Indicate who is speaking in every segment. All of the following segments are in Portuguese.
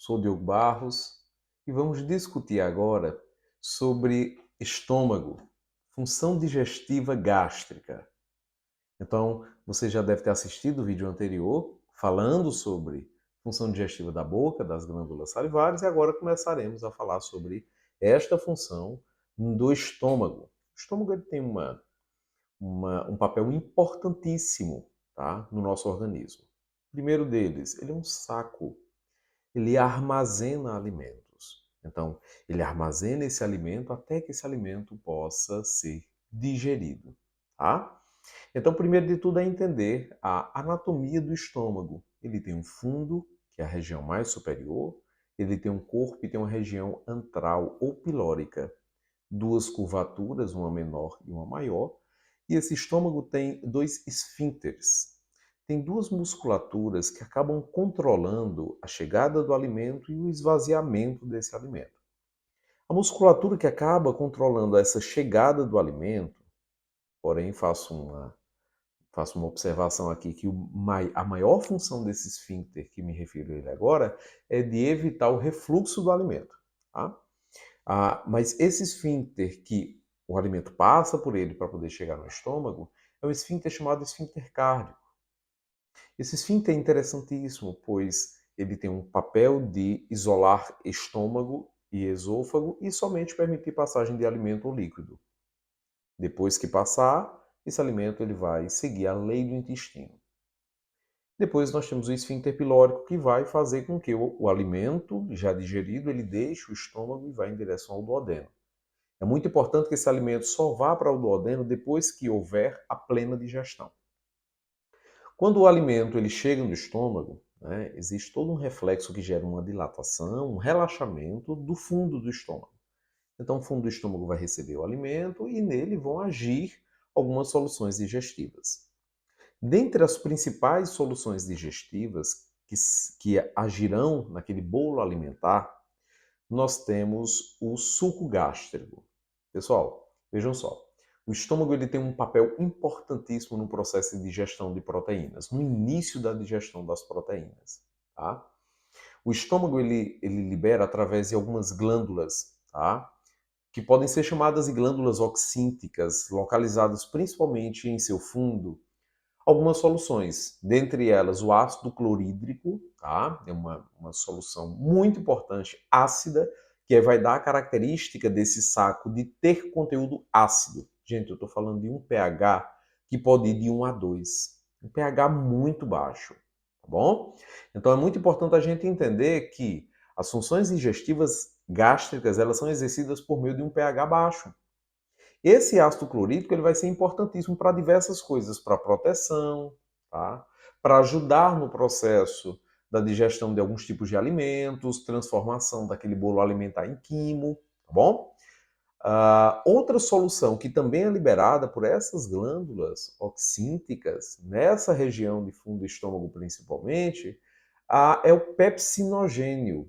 Speaker 1: Sou Diogo Barros e vamos discutir agora sobre estômago, função digestiva gástrica. Então, você já deve ter assistido o vídeo anterior falando sobre função digestiva da boca, das glândulas salivares, e agora começaremos a falar sobre esta função do estômago. O estômago ele tem um papel importantíssimo, tá, no nosso organismo. O primeiro deles, ele é um saco. Ele armazena alimentos. Então, ele armazena esse alimento até que esse alimento possa ser digerido, tá? Então, primeiro de tudo é entender a anatomia do estômago. Ele tem um fundo, que é a região mais superior, ele tem um corpo e tem uma região antral ou pilórica, duas curvaturas, uma menor e uma maior, e esse estômago tem dois esfíncteres. Tem duas musculaturas que acabam controlando a chegada do alimento e o esvaziamento desse alimento. A musculatura que acaba controlando essa chegada do alimento, porém faço uma observação aqui que a maior função desse esfíncter, que me refiro a ele agora, é de evitar o refluxo do alimento. Tá? Mas esse esfíncter que o alimento passa por ele para poder chegar no estômago, é um esfíncter chamado esfíncter cárdico. Esse esfíncter é interessantíssimo, pois ele tem um papel de isolar estômago e esôfago e somente permitir passagem de alimento ou líquido. Depois que passar, esse alimento ele vai seguir a lei do intestino. Depois nós temos o esfíncter pilórico, que vai fazer com que o alimento já digerido ele deixe o estômago e vá em direção ao duodeno. É muito importante que esse alimento só vá para o duodeno depois que houver a plena digestão. Quando o alimento ele chega no estômago, né, existe todo um reflexo que gera uma dilatação, um relaxamento do fundo do estômago. Então, o fundo do estômago vai receber o alimento e nele vão agir algumas soluções digestivas. Dentre as principais soluções digestivas que agirão naquele bolo alimentar, nós temos o suco gástrico. Pessoal, vejam só. O estômago ele tem um papel importantíssimo no processo de digestão de proteínas, no início da digestão das proteínas. Tá? O estômago ele libera através de algumas glândulas, tá? Que podem ser chamadas de glândulas oxínticas, localizadas principalmente em seu fundo, algumas soluções, dentre elas o ácido clorídrico, tá? É uma solução muito importante, ácida, que vai dar a característica desse saco de ter conteúdo ácido. Gente, eu estou falando de um pH que pode ir de 1 a 2. Um pH muito baixo, tá bom? Então é muito importante a gente entender que as funções digestivas gástricas, elas são exercidas por meio de um pH baixo. Esse ácido clorídrico ele vai ser importantíssimo para diversas coisas, para proteção, tá? Para ajudar no processo da digestão de alguns tipos de alimentos, transformação daquele bolo alimentar em quimo, tá bom? Outra solução que também é liberada por essas glândulas oxínticas, nessa região de fundo do estômago principalmente, é o pepsinogênio.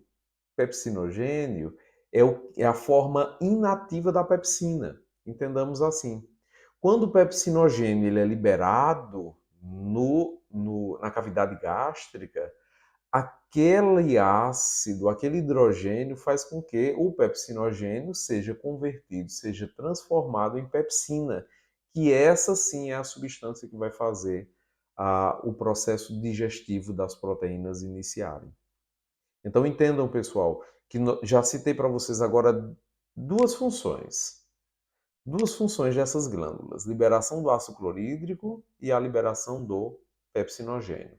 Speaker 1: Pepsinogênio é a forma inativa da pepsina. Entendamos assim. Quando o pepsinogênio ele é liberado na cavidade gástrica, aquele ácido, aquele hidrogênio faz com que o pepsinogênio seja convertido, seja transformado em pepsina, que essa sim é a substância que vai fazer o processo digestivo das proteínas iniciarem. Então entendam, pessoal, que já citei para vocês agora duas funções. Duas funções dessas glândulas, liberação do ácido clorídrico e a liberação do pepsinogênio,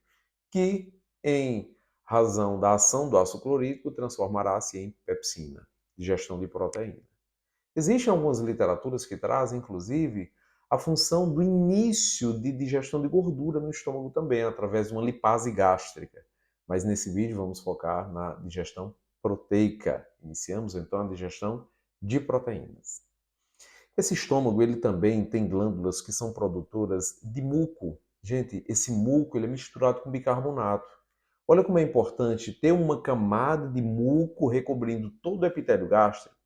Speaker 1: que em razão da ação do ácido clorídrico transformará-se em pepsina, digestão de proteína. Existem algumas literaturas que trazem, inclusive, a função do início de digestão de gordura no estômago também, através de uma lipase gástrica. Mas nesse vídeo vamos focar na digestão proteica. Iniciamos então a digestão de proteínas. Esse estômago ele também tem glândulas que são produtoras de muco. Gente, esse muco ele é misturado com bicarbonato. Olha como é importante ter uma camada de muco recobrindo todo o epitélio gástrico,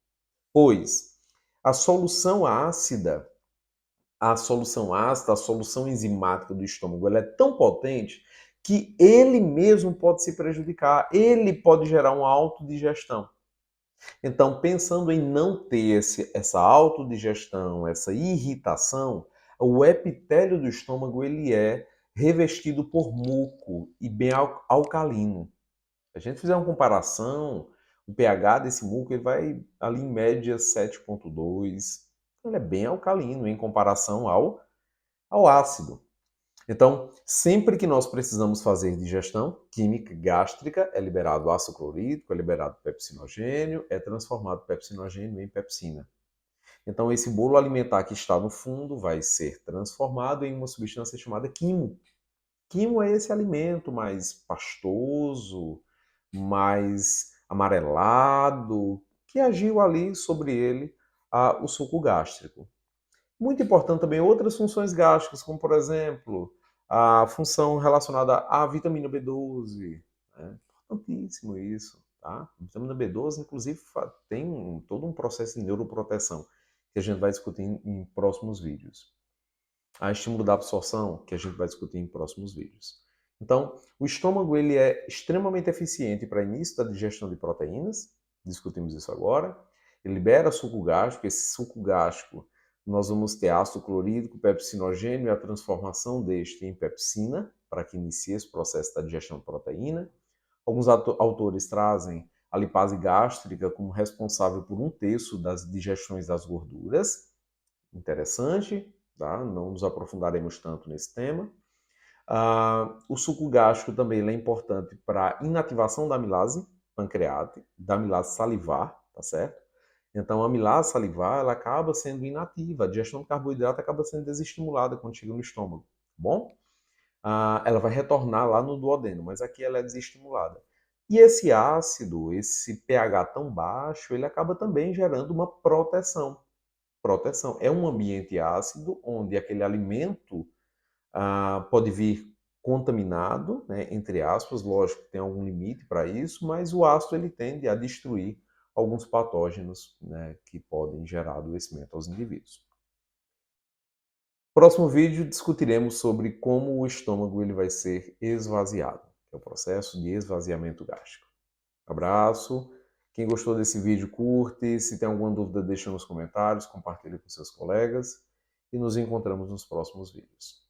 Speaker 1: pois a solução ácida, a solução enzimática do estômago, ela é tão potente que ele mesmo pode se prejudicar, ele pode gerar uma autodigestão. Então, pensando em não ter essa autodigestão, essa irritação, o epitélio do estômago ele é revestido por muco e bem alcalino. Se a gente fizer uma comparação, o pH desse muco ele vai ali em média 7,2. Ele é bem alcalino em comparação ao ácido. Então, sempre que nós precisamos fazer digestão química gástrica, é liberado ácido clorídrico, é liberado pepsinogênio, é transformado pepsinogênio em pepsina. Então, esse bolo alimentar que está no fundo vai ser transformado em uma substância chamada quimo. Quimo é esse alimento mais pastoso, mais amarelado, que agiu ali sobre ele o suco gástrico. Muito importante também outras funções gástricas, como por exemplo, a função relacionada à vitamina B12. Né? Importantíssimo isso. Tá? A vitamina B12, inclusive, tem todo um processo de neuroproteção que a gente vai discutir em próximos vídeos. A estímulo da absorção, que a gente vai discutir em próximos vídeos. Então, o estômago ele é extremamente eficiente para início da digestão de proteínas, discutimos isso agora. Ele libera suco gástrico, esse suco gástrico nós vamos ter ácido clorídrico, pepsinogênio e a transformação deste em pepsina, para que inicie esse processo da digestão de proteína. Alguns autores trazem a lipase gástrica como responsável por 1/3 das digestões das gorduras. Interessante, tá? Não nos aprofundaremos tanto nesse tema. O suco gástrico também é importante para inativação da amilase pancreática, da amilase salivar, tá certo? Então, a amilase salivar ela acaba sendo inativa, a digestão do carboidrato acaba sendo desestimulada quando chega no estômago, tá bom? Ela vai retornar lá no duodeno, mas aqui ela é desestimulada. E esse ácido, esse pH tão baixo, ele acaba também gerando uma proteção. Proteção é um ambiente ácido onde aquele alimento pode vir contaminado, né, entre aspas, lógico que tem algum limite para isso, mas o ácido ele tende a destruir alguns patógenos, né, que podem gerar adoecimento aos indivíduos. Próximo vídeo discutiremos sobre como o estômago ele vai ser esvaziado, que é o processo de esvaziamento gástrico. Abraço. Quem gostou desse vídeo, curte. Se tem alguma dúvida, deixa nos comentários, compartilhe com seus colegas e nos encontramos nos próximos vídeos.